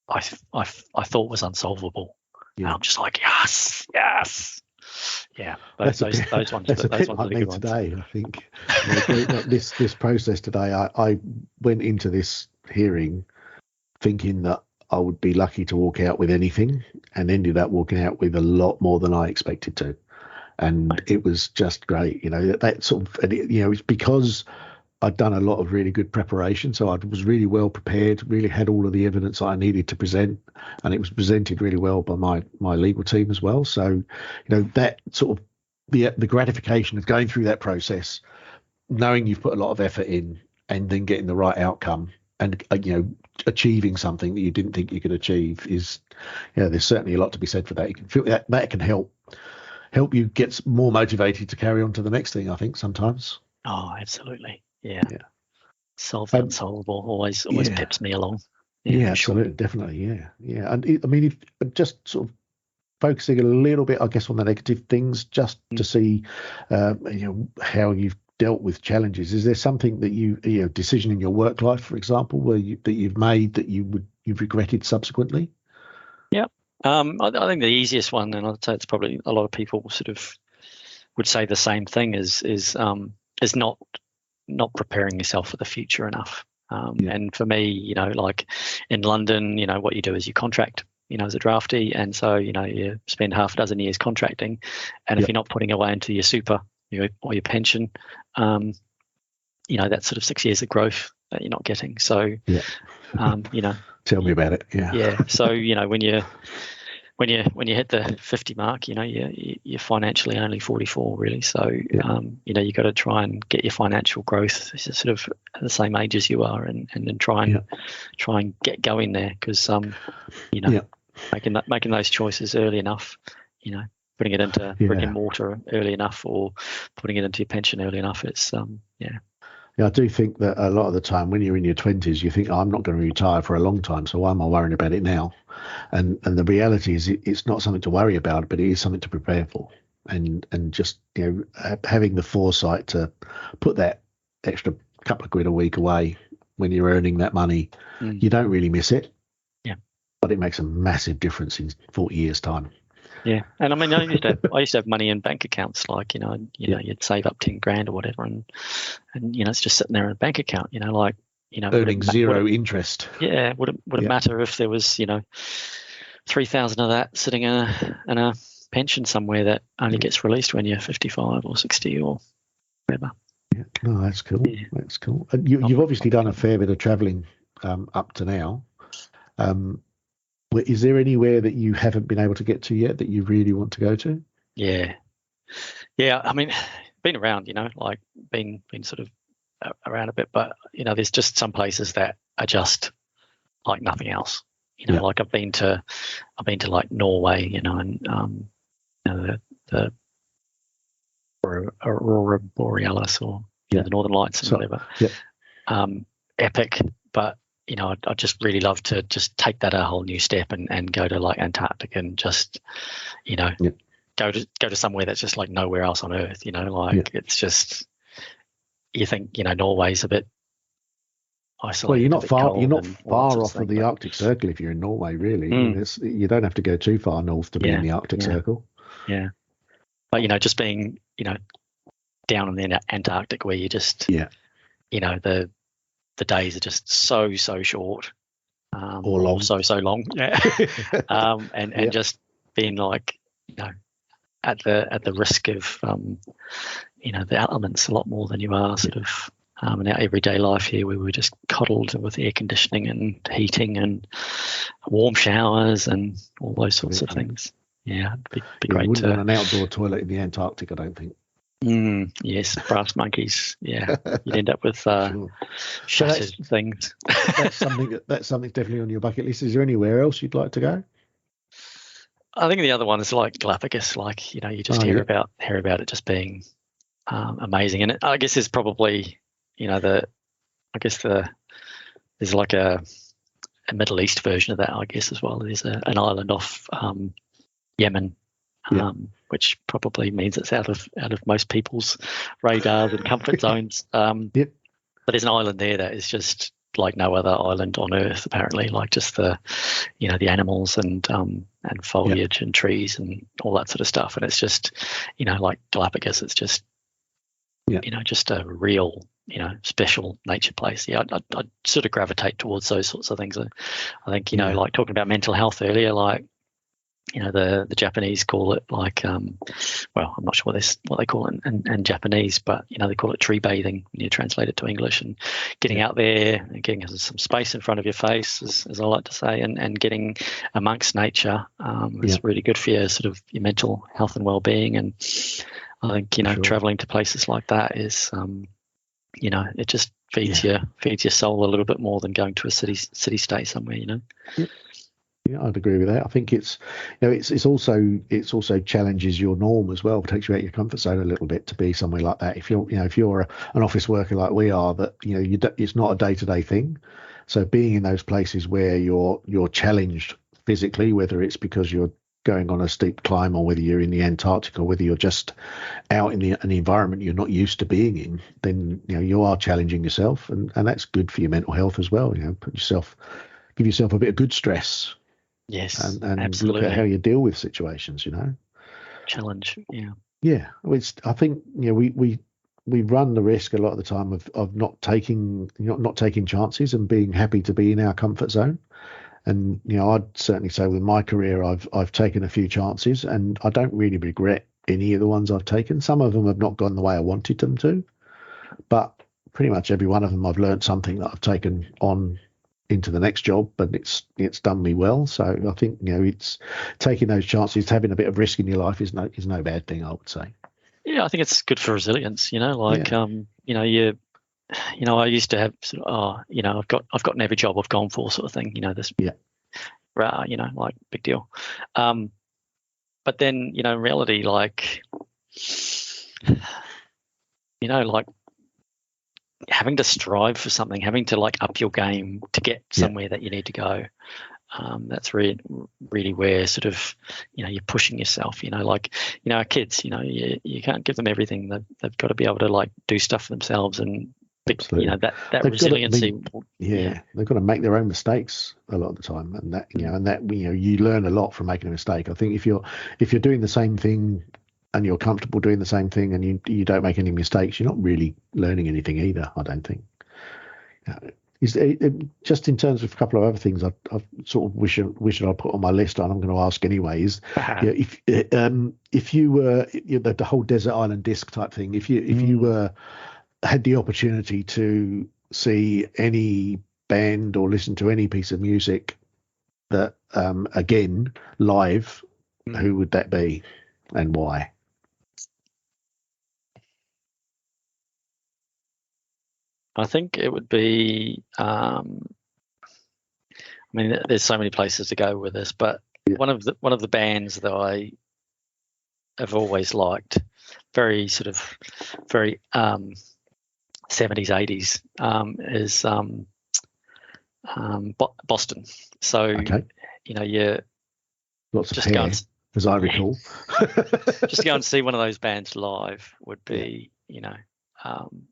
I thought was unsolvable. And I'm just like, yes. Yeah, those ones. That's a bit like me today. I think this process today. I went into this hearing thinking that I would be lucky to walk out with anything, and ended up walking out with a lot more than I expected to, and it was just great. That sort of, it's because I'd done a lot of really good preparation, so I was really well prepared, really had all of the evidence I needed to present, and it was presented really well by my legal team as well. So, that sort of the gratification of going through that process, knowing you've put a lot of effort in, and then getting the right outcome and achieving something that you didn't think you could achieve is, there's certainly a lot to be said for that. You can feel that can help you get more motivated to carry on to the next thing, I think, sometimes. Oh, absolutely. Yeah. Solve the unsolvable always peps me along. Yeah, absolutely, definitely. Yeah. And I mean, if just sort of focusing a little bit, I guess, on the negative things, just to see, how you've dealt with challenges. Is there something that decision in your work life, for example, that you've made that you've regretted subsequently? Yeah. I think the easiest one, and I'd say it's probably a lot of people sort of would say the same thing, is not preparing yourself for the future enough. And for me, like in London, what you do is you contract, as a draftee, and so you spend half a dozen years contracting, and if you're not putting away into your super or your pension, that's sort of 6 years of growth that you're not getting. So tell me about it. So when you hit the 50 mark, you're financially only 44 really. So you got to try and get your financial growth sort of at the same age as you are, and then try and get going there, because making those choices early enough, putting it into brick and mortar early enough, or putting it into your pension early enough, it's I do think that a lot of the time when you're in your 20s, you think, I'm not going to retire for a long time, so why am I worrying about it now? And the reality is it's not something to worry about, but it is something to prepare for. And just, having the foresight to put that extra couple of quid a week away when you're earning that money, you don't really miss it. Yeah. But it makes a massive difference in 40 years' time. Yeah, and I mean, I used to have money in bank accounts, like you'd save up 10 grand or whatever, and it's just sitting there in a bank account, earning zero interest. Yeah, would it matter if there was 3,000 of that sitting in a pension somewhere that only gets released when you're 55 or 60 or whatever? Yeah, no, that's cool. Yeah. That's cool. And you've obviously done a fair bit of travelling up to now. Is there anywhere that you haven't been able to get to yet that you really want to go to? Yeah. I mean, been around, like been sort of around a bit, but there's just some places that are just like nothing else. Like I've been to like Norway, and the Aurora Borealis, or the Northern Lights and whatever. Yeah. Epic, but I'd just really love to just take that a whole new step and go to like Antarctica and just, go to somewhere that's just like nowhere else on Earth. It's just, you think Norway's a bit isolated. Well, you're not far off of the Arctic Circle if you're in Norway, really. You don't have to go too far north to be in the Arctic Circle. Yeah, but just being down in the Antarctic, where you just the days are just so short, or long, so long, and just being like at the risk of the elements a lot more than you are sort of in our everyday life here, where we're just coddled with air conditioning and heating and warm showers and all those sorts of things. Yeah, it'd be great. You wouldn't want an outdoor toilet in the Antarctic, I don't think. Yes, brass monkeys. Yeah, you'd end up with shattered things. That's something definitely on your bucket list. Is there anywhere else you'd like to go? I think the other one is like Galapagos. Like you just hear about it just being amazing, and I guess there's probably there's like a Middle East version of that, I guess, as well. There's an island off Yemen. Which probably means it's out of most people's radars and comfort zones. But there's an island there that is just like no other island on Earth, apparently. Like just the animals and foliage and trees and all that sort of stuff. And it's just like Galapagos. It's just just a real special nature place. Yeah, I'd sort of gravitate towards those sorts of things. I think like talking about mental health earlier, like. The Japanese call it like, well, I'm not sure what they call it in Japanese, but, they call it tree bathing when you translate it to English, and getting out there and getting some space in front of your face, as I like to say, and getting amongst nature is really good for your sort of your mental health and well-being. And I think, traveling to places like that is, it just feeds your soul a little bit more than going to a city stay somewhere, you know. Yeah, I'd agree with that. I think it's, you know, it's also challenges your norm as well. It takes you out of your comfort zone a little bit to be somewhere like that. If you're an office worker like we are, that it's not a day-to-day thing. So being in those places where you're challenged physically, whether it's because you're going on a steep climb or whether you're in the Antarctic or whether you're just out in an environment you're not used to being in, then you are challenging yourself, and that's good for your mental health as well. Give yourself a bit of good stress. Yes, and absolutely. Look at how you deal with situations. Challenge. Yeah. I think we run the risk a lot of the time of not taking chances and being happy to be in our comfort zone. And I'd certainly say with my career, I've taken a few chances, and I don't really regret any of the ones I've taken. Some of them have not gone the way I wanted them to, but pretty much every one of them I've learned something that I've taken on into the next job, but it's done me well. So I think it's taking those chances, having a bit of risk in your life is no bad thing, I would say. Yeah, I think it's good for resilience. I used to have sort of, I've gotten every job I've gone for, sort of thing. Like big deal. But then in reality, like having to strive for something, having to like up your game to get somewhere that you need to go. That's really, really where sort of, you're pushing yourself, our kids, you can't give them everything. They've got to be able to like do stuff for themselves, and that resiliency. They've got to make their own mistakes a lot of the time, and that you learn a lot from making a mistake. I think if you're doing the same thing and you're comfortable doing the same thing and you don't make any mistakes, you're not really learning anything either, I don't think. Just in terms of a couple of other things I sort of wish I'd put on my list, and I'm going to ask anyway, is if you were the whole desert island disc type thing, if you had the opportunity to see any band or listen to any piece of music that again live, who would that be and why? I think it would be, there's so many places to go with this, but one of the bands that I have always liked, very sort of very 70s, 80s, is Boston. So, you lots of hair, as I recall. Just go and see one of those bands live would be,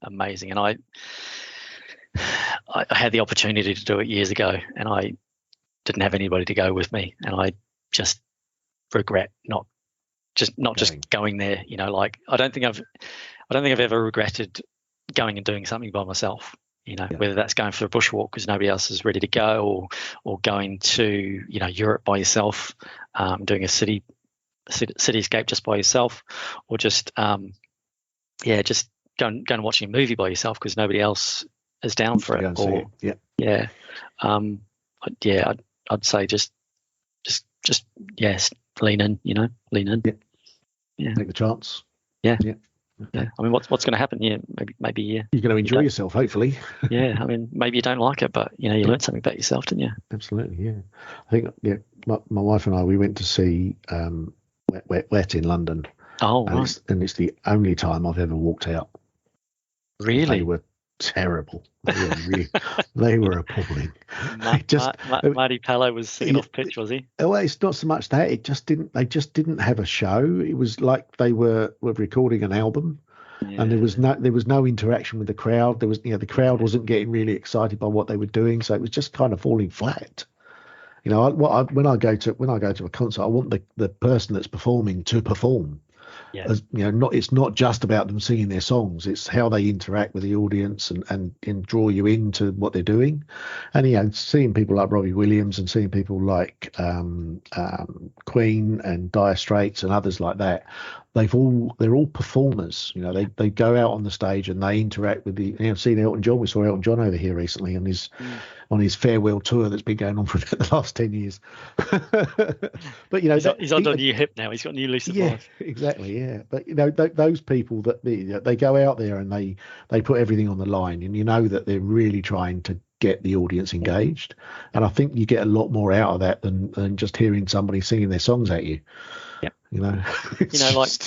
amazing. And I had the opportunity to do it years ago, and I didn't have anybody to go with me, and I just regret not just going there. I don't think I've ever regretted going and doing something by myself. Whether that's going for a bushwalk because nobody else is ready to go, or going to Europe by yourself, doing a cityscape just by yourself, or just just going and watching a movie by yourself because nobody else is down for it. I'd say just lean in. Lean in. Take the chance. Yeah. I mean, what's going to happen? Maybe you're going to enjoy yourself, hopefully. Maybe you don't like it, but you learned something about yourself, didn't you? Absolutely. Yeah. I think my wife and I, we went to see Wet in London. Oh, right. And it's the only time I've ever walked out. Really? They were terrible. They were appalling. Marty Palo was singing off pitch, was he? Well, it's not so much that. They just didn't have a show. It was like they were recording an album, and there was no interaction with the crowd. There was the crowd wasn't getting really excited by what they were doing, so it was just kind of falling flat. When I go to a concert, I want the person that's performing to perform. Yeah. It's not just about them singing their songs. It's how they interact with the audience and draw you into what they're doing. And seeing people like Robbie Williams and seeing people like Queen and Dire Straits and others like that, they're all performers. They go out on the stage and they interact with the. I've seen Elton John. We saw Elton John over here recently on his farewell tour that's been going on for the last 10 years. But he's on a new hip now. He's got a new lease of life. Exactly. Yeah, but those people that they go out there and they put everything on the line, and that they're really trying to get the audience engaged. And I think you get a lot more out of that than just hearing somebody singing their songs at you. Like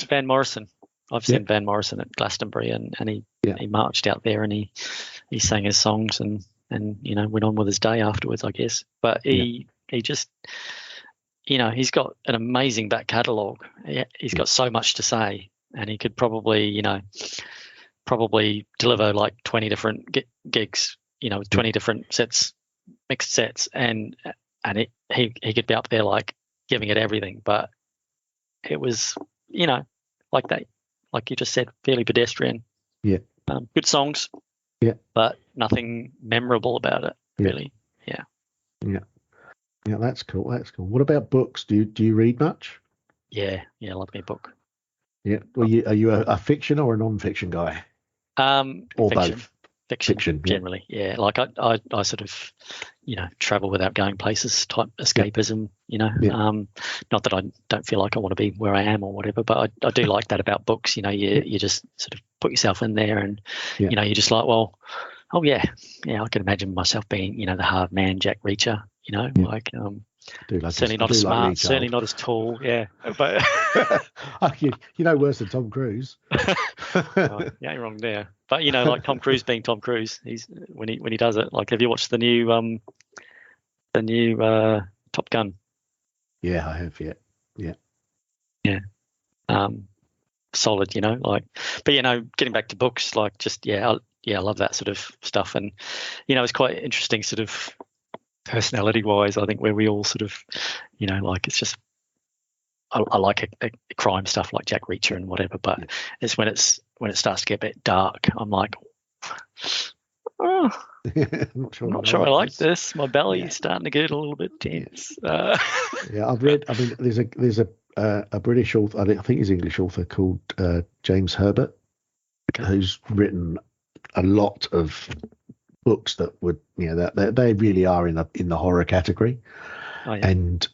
Van Morrison. I've seen Van Morrison at Glastonbury, and he marched out there and he sang his songs and went on with his day afterwards, I guess. But he just, he's got an amazing back catalogue. He's got so much to say, and he could probably deliver like 20 different gigs, with 20 different sets, mixed sets, and he could be up there like giving it everything. But it was, like that, like you just said, fairly pedestrian. Yeah. Good songs. Yeah. But nothing memorable about it, really. Yeah. Yeah. Yeah, that's cool. That's cool. What about books? Do you read much? Yeah. I love me a book. Yeah. Well, are you a fiction or a non-fiction guy? Or fiction. both? Fiction generally. Yeah. Like I sort of, travel without going places type escapism, not that I don't feel like I want to be where I am or whatever, but I do like that about books. You just sort of put yourself in there and, you're just like, well, oh yeah, I can imagine myself being, the hard man, Jack Reacher, like, certainly not as smart, like certainly not as tall. Yeah. But worse than Tom Cruise. Yeah, you're wrong there. But like Tom Cruise being Tom Cruise, he's when he does it. Like, have you watched the new Top Gun? Yeah, I have. Yeah. Solid. But getting back to books, like just I love that sort of stuff, and it's quite interesting, sort of personality wise. I think where we all sort of, like it's just. I like a crime stuff like Jack Reacher and whatever, but it's when it starts to get a bit dark, I'm like, I'm not sure I like this. My belly is starting to get a little bit tense. I've read. I mean, there's a British author, I think he's an English author, called James Herbert, who's written a lot of books that would, that they really are in the horror category, and.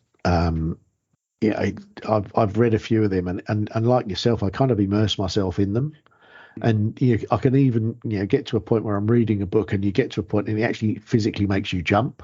I've read a few of them, and like yourself, I kind of immerse myself in them, and I can even get to a point where I'm reading a book, and you get to a point, and it actually physically makes you jump,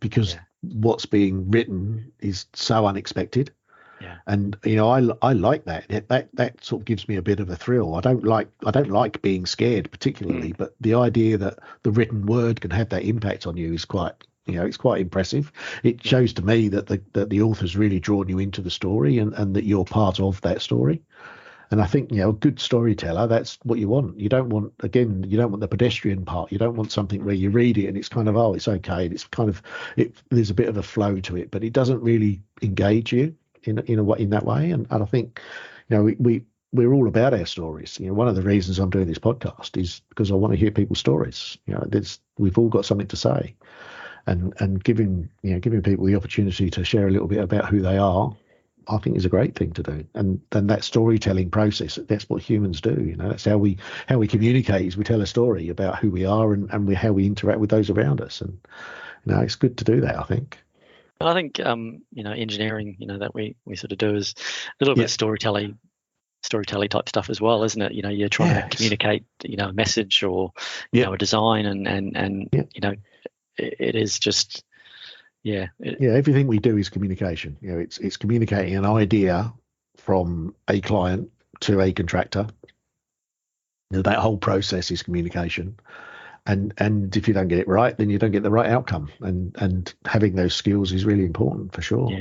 because what's being written is so unexpected. Yeah. And I like that. That sort of gives me a bit of a thrill. I don't like being scared particularly, but the idea that the written word can have that impact on you is quite. It's quite impressive. It shows to me that the author's really drawn you into the story, and that you're part of that story. And I think, a good storyteller, that's what you want. You don't want the pedestrian part. You don't want something where you read it and it's kind of, oh, it's okay. And it's kind of, there's a bit of a flow to it, but it doesn't really engage you in that way. And I think, we're all about our stories. One of the reasons I'm doing this podcast is because I want to hear people's stories. We've all got something to say. And giving people the opportunity to share a little bit about who they are, I think is a great thing to do. And then that storytelling process, that's what humans do. That's how we communicate, is we tell a story about who we are and how we interact with those around us. And it's good to do that, I think. And I think engineering, that we sort of do is a little bit storytelling type stuff as well, isn't it? You're trying to communicate, a message or a design, and it is just, everything we do is communication. It's communicating an idea from a client to a contractor. That whole process is communication, and if you don't get it right, then you don't get the right outcome. And having those skills is really important, for sure.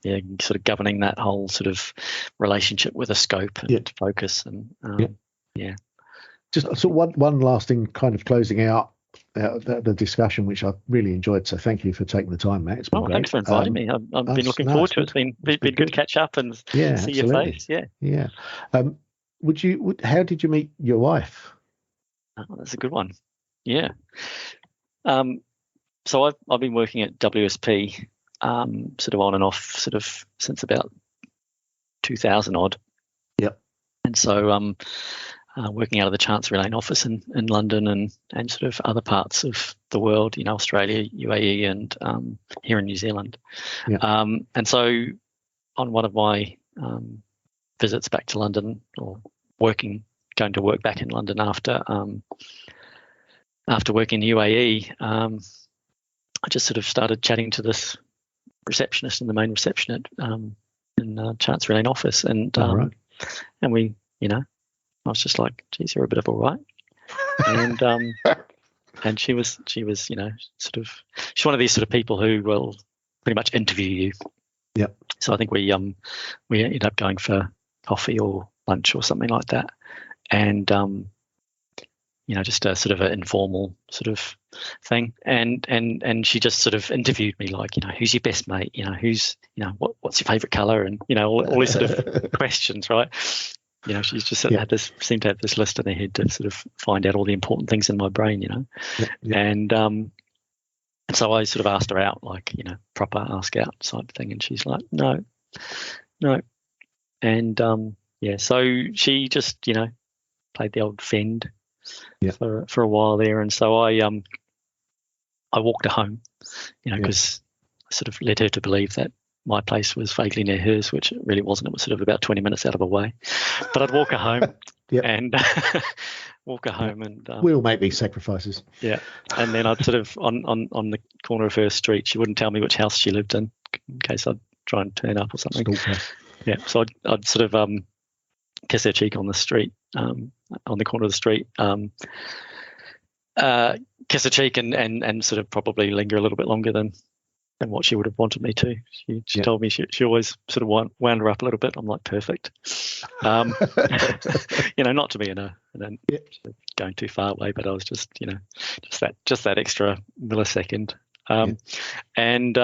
Yeah, sort of governing that whole sort of relationship with a scope and focus, and Just so one last thing, kind of closing out the discussion, which I've really enjoyed. So thank you for taking the time, Matt. It's been great. Thanks for inviting me. I've been looking forward to it. It's been good to catch up and see absolutely. Your face. Yeah. How did you meet your wife? Oh, that's a good one. Yeah. So I've been working at WSP, sort of on and off, sort of since about 2000 odd. Yep. And so working out of the Chancery Lane office in London and sort of other parts of the world, Australia, UAE, and here in New Zealand. Yeah. And so on one of my visits back to London, or going to work back in London after working in UAE, I just sort of started chatting to this receptionist in the main reception in Chancery Lane office, and right. and we, I was just like, geez, you're a bit of all right. And and she was, sort of, she's one of these sort of people who will pretty much interview you. Yep. So I think we ended up going for coffee or lunch or something like that. And just a sort of an informal sort of thing. And she just sort of interviewed me like, who's your best mate? Who's, what's your favourite colour? And, all these sort of questions, right? She's just seemed to have this list in her head to sort of find out all the important things in my brain, And so I sort of asked her out, like, proper ask out type thing. And she's like, no. And so she just, played the old fend for a while there. And so I walked her home, because I sort of led her to believe that my place was vaguely near hers, which it really wasn't. It was sort of about 20 minutes out of the way. But I'd walk her home and and we all make these sacrifices. Yeah. And then I'd sort of on the corner of her street, she wouldn't tell me which house she lived in case I'd try and turn up or something. Yeah. So I'd sort of kiss her cheek on the street, on the corner of the street, kiss her cheek and sort of probably linger a little bit longer than what she would have wanted me to. She told me she always sort of wound her up a little bit. I'm like, perfect. Not to be in a going too far away, but I was just just that extra millisecond. And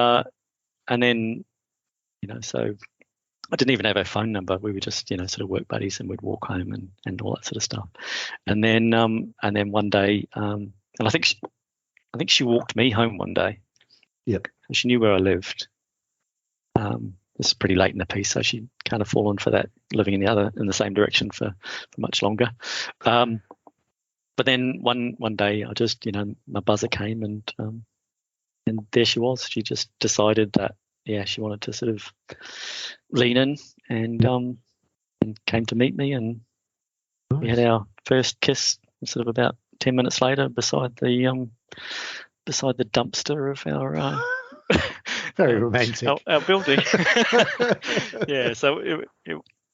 then so I didn't even have her phone number. We were just sort of work buddies, and we'd walk home and all that sort of stuff. And then one day, and I think she walked me home one day. Yep. She knew where I lived. This is pretty late in the piece, so she'd kind of fallen for that, living in the same direction for much longer. But then one day, I just my buzzer came, and there she was. She just decided that she wanted to sort of lean in and came to meet me, and we had our first kiss sort of about 10 minutes later beside the dumpster of our very romantic our building. So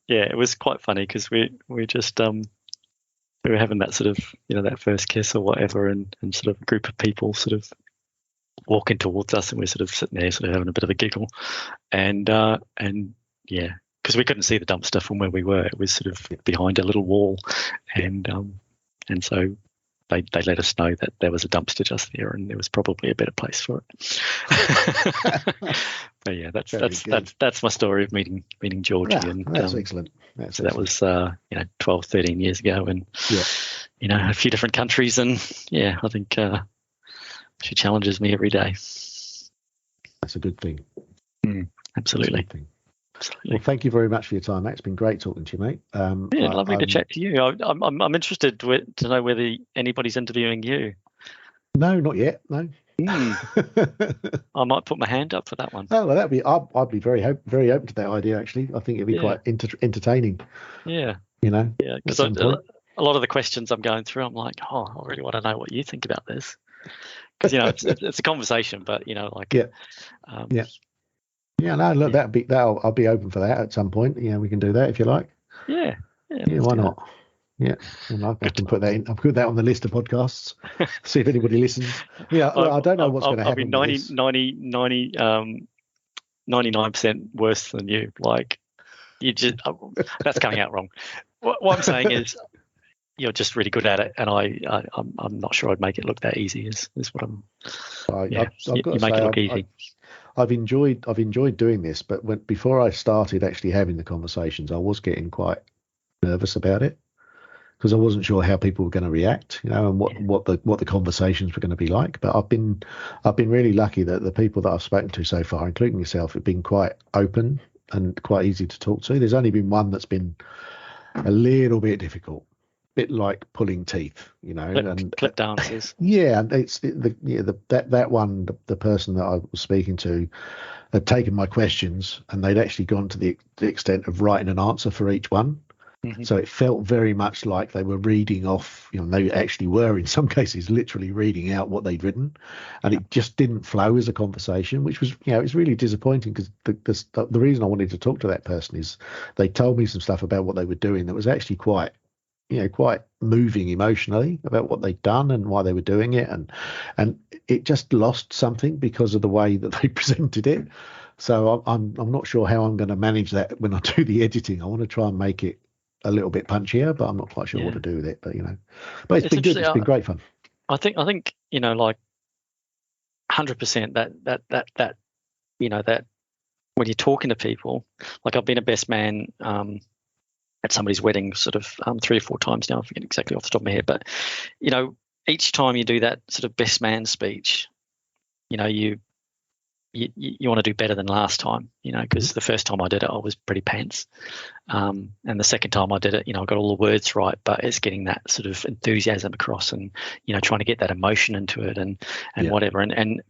it was quite funny because we just we were having that sort of that first kiss or whatever, and sort of a group of people sort of walking towards us, and we're sort of sitting there sort of having a bit of a giggle, and because we couldn't see the dumpster from where we were. It was sort of behind a little wall, and so they let us know that there was a dumpster just there, and there was probably a better place for it. But yeah, that's my story of meeting Georgie. And that's excellent. So that was 12, 13 years ago, and a few different countries, and I think she challenges me every day. That's a good thing. Absolutely. Well, thank you very much for your time, Matt. It's been great talking to you, mate. Lovely to chat to you. I'm interested to know whether anybody's interviewing you. No, not yet. No. I might put my hand up for that one. Oh, well, I'd be very open to that idea. Actually, I think it'd be quite entertaining. Yeah. Because a lot of the questions I'm going through, I'm like, I really want to know what you think about this. Because it's a conversation, but no, look, I'll be open for that at some point. We can do that if you like. Yeah, why not? Yeah, I can put that in. I'll put that on the list of podcasts. See if anybody listens. I don't know what's going to happen. I'll be 99% worse than you. Like, you just that's coming out wrong. What I'm saying is, you're just really good at it, and I'm not sure I'd make it look that easy. Is what I'm. You make it look easy. I've enjoyed doing this, but before I started actually having the conversations, I was getting quite nervous about it because I wasn't sure how people were going to react, and what the conversations were going to be like. But I've been really lucky that the people that I've spoken to so far, including yourself, have been quite open and quite easy to talk to. There's only been one that's been a little bit difficult. Bit like pulling teeth, clip dancers. Yeah, and that one, the person that I was speaking to had taken my questions and they'd actually gone to the extent of writing an answer for each one. Mm-hmm. So it felt very much like they were reading off, they actually were in some cases literally reading out what they'd written, and it just didn't flow as a conversation, which was, it's really disappointing, because the reason I wanted to talk to that person is they told me some stuff about what they were doing that was actually quite moving emotionally about what they'd done and why they were doing it, and it just lost something because of the way that they presented it. So I'm not sure how I'm going to manage that when I do the editing. I want to try and make it a little bit punchier, but I'm not quite sure what to do with it. But but it's been good. It's been great fun. I think like 100% that when you're talking to people, like I've been a best man at somebody's wedding sort of 3 or 4 times now. I forget exactly off the top of my head, but each time you do that sort of best man speech, you want to do better than last time, because the first time I did it, I was pretty pants. And the second time I did it, I got all the words right, but it's getting that sort of enthusiasm across and, trying to get that emotion into it and whatever. And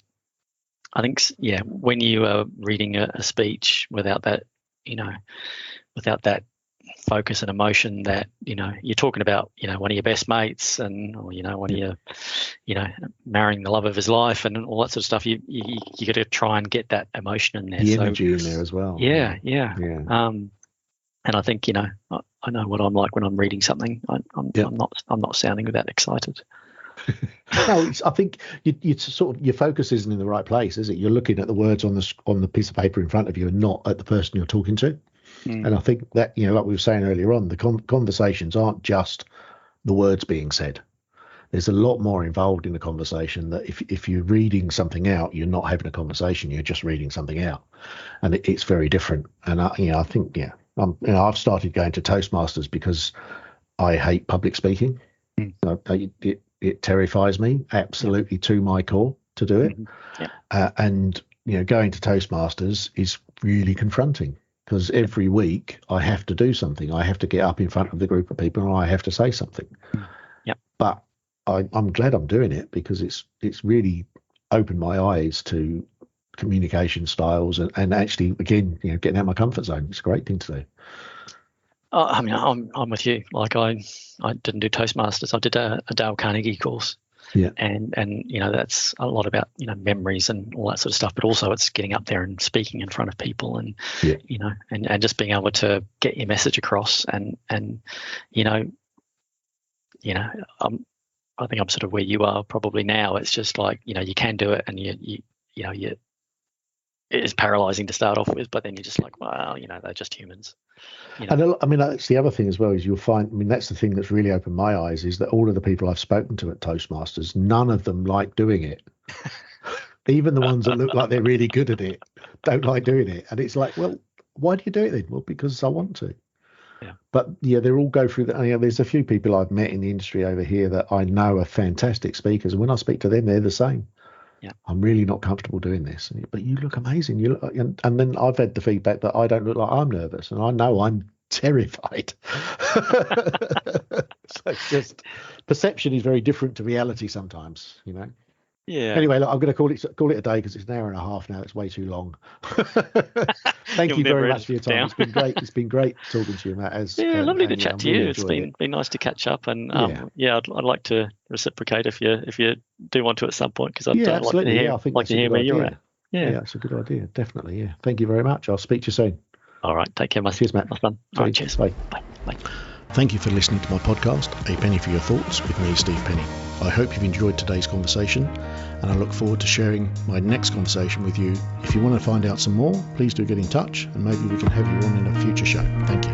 I think, when you are reading a speech without that, without that focus and emotion that you're talking about one of your best mates and one of your marrying the love of his life and all that sort of stuff, you got to try and get that emotion in there, the energy in there as well. Yeah. And I think I know what I'm like when I'm reading something. I'm not sounding that excited. No, I think you sort of, your focus isn't in the right place, is it? You're looking at the words on the piece of paper in front of you and not at the person you're talking to. And I think that, like we were saying earlier on, the conversations aren't just the words being said. There's a lot more involved in the conversation, that if you're reading something out, you're not having a conversation, you're just reading something out. And it's very different. And I think, I've started going to Toastmasters because I hate public speaking. It terrifies me absolutely to my core to do it. And, going to Toastmasters is really confronting, because every week I have to do something. I have to get up in front of the group of people and I have to say something. But I'm glad I'm doing it, because it's really opened my eyes to communication styles and actually, again, getting out of my comfort zone. It's a great thing to do. I mean, I'm with you. Like I didn't do Toastmasters. I did a Dale Carnegie course. And that's a lot about memories and all that sort of stuff, but also it's getting up there and speaking in front of people and and just being able to get your message across and I think I'm sort of where you are probably now. It's just like you can do it, and you it's paralyzing to start off with, but then you're just like, well, they're just humans. And I mean, that's the other thing as well, is you'll find, I mean, that's the thing that's really opened my eyes, is that all of the people I've spoken to at Toastmasters, none of them like doing it. Even the ones that look like they're really good at it don't like doing it. And it's like, well, why do you do it then? Well, because I want to. But they all go through that. There's a few people I've met in the industry over here that I know are fantastic speakers, and when I speak to them, they're the same. I'm really not comfortable doing this, but you look amazing. You look, and then I've had the feedback that I don't look like I'm nervous, and I know I'm terrified. So it's just, perception is very different to reality sometimes, Anyway, look, I'm going to call it a day, because it's an hour and a half now. It's way too long. Thank you very much for your time. It's been great. It's been great talking to you, Matt. Lovely to chat to you. It's been nice to catch up, and I'd like to reciprocate if you do want to at some point, because I'd like to hear where you're at. Yeah, that's a good idea. Definitely. Yeah. Thank you very much. I'll speak to you soon. All right. Take care, mate. Cheers, Matt. My fun. All right. Cheers. Bye. Bye. Thank you for listening to my podcast, A Penny for Your Thoughts, with me, Steve Penny. I hope you've enjoyed today's conversation, and I look forward to sharing my next conversation with you. If you want to find out some more, please do get in touch, and maybe we can have you on in a future show. Thank you.